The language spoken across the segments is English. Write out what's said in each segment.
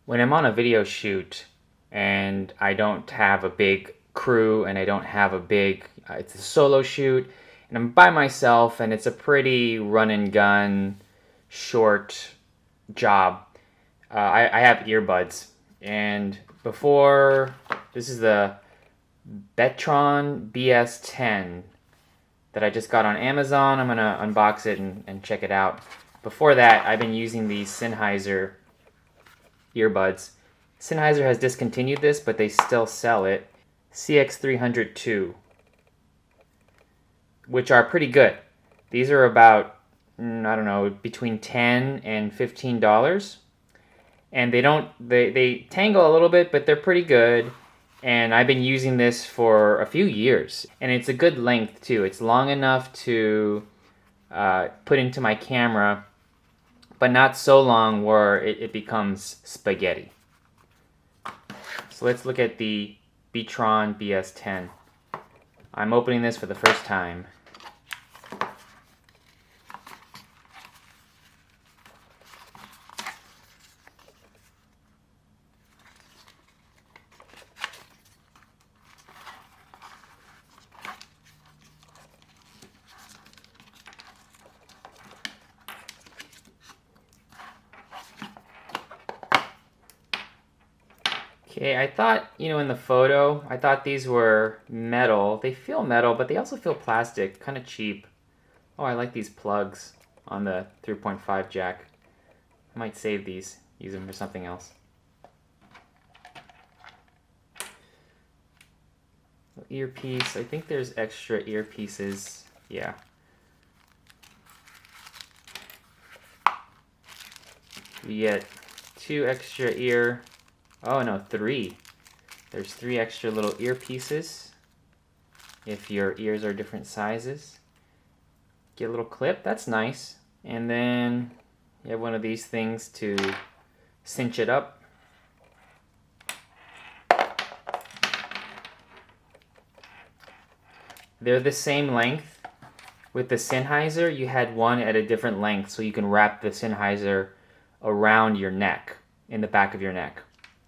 When I'm on a video shoot and I don't have a big crew and I don't have a big, it's a solo shoot and I'm by myself and it's a pretty run and gun, short job, I have earbuds. And before, this is the Betron BS10 that I just got on Amazon. I'm going to unbox it and check it out. Before that, I've been using these Sennheiser earbuds. Sennheiser has discontinued this, but they still sell it. CX302, which are pretty good. These are about, I don't know, between $10 and $15. And they tangle a little bit, but they're pretty good. And I've been using this for a few years. And it's a good length too. It's long enough to put into my camera, but not so long where it becomes spaghetti. So let's look at the Betron BS10. I'm opening this for the first time. Okay, I thought, in the photo, I thought these were metal. They feel metal, but they also feel plastic, kind of cheap. Oh, I like these plugs on the 3.5 jack. I might save these, use them for something else. Earpiece, I think there's extra earpieces. Yeah. You get 2 extra ear. Oh no, 3. There's 3 extra little earpieces if your ears are different sizes. Get a little clip, that's nice. And then you have one of these things to cinch it up. They're the same length. With the Sennheiser, you had one at a different length, so you can wrap the Sennheiser around your neck, in the back of your neck,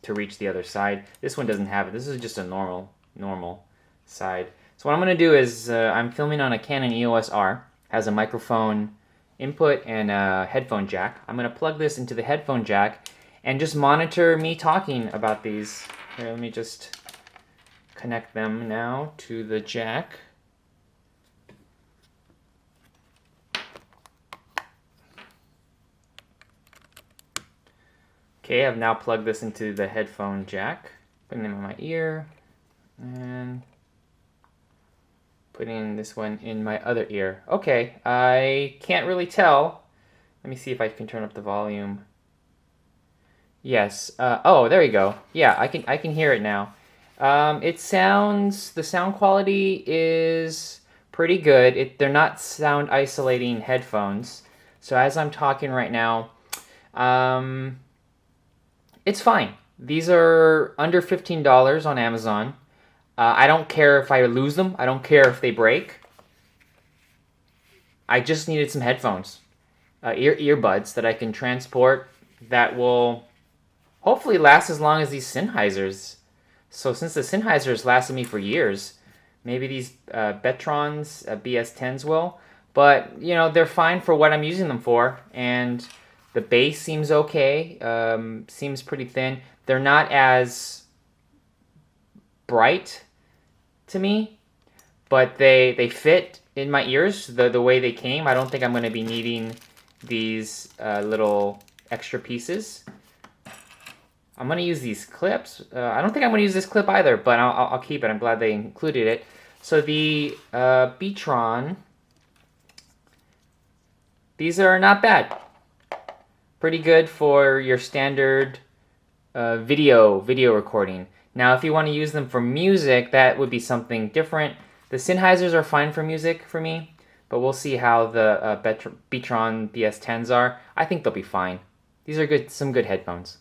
to reach the other side. This one doesn't have it. This is just a normal side. So what I'm going to do is I'm filming on a Canon EOS R. Has a microphone input and a headphone jack. I'm going to plug this into the headphone jack and just monitor me talking about these. Here, let me just connect them now to the jack. Okay, I've now plugged this into the headphone jack. Putting them in my ear. And putting this one in my other ear. Okay, I can't really tell. Let me see if I can turn up the volume. Yes. Oh, there you go. Yeah, I can hear it now. The sound quality is pretty good. They're not sound isolating headphones. So as I'm talking right now, it's fine. These are under $15 on Amazon. I don't care if I lose them. I don't care if they break. I just needed some headphones, earbuds that I can transport that will hopefully last as long as these Sennheisers. So since the Sennheisers lasted me for years, maybe these Betrons BS10s will. But, they're fine for what I'm using them for. And the bass seems okay, seems pretty thin. They're not as bright to me, but they fit in my ears the way they came. I don't think I'm going to be needing these little extra pieces. I'm going to use these clips. I don't think I'm going to use this clip either, but I'll keep it. I'm glad they included it. So the Betron, these are not bad. Pretty good for your standard video recording. Now, if you want to use them for music, that would be something different. The Sennheisers are fine for music for me, but we'll see how the Betron BS10s are. I think they'll be fine. These are some good headphones.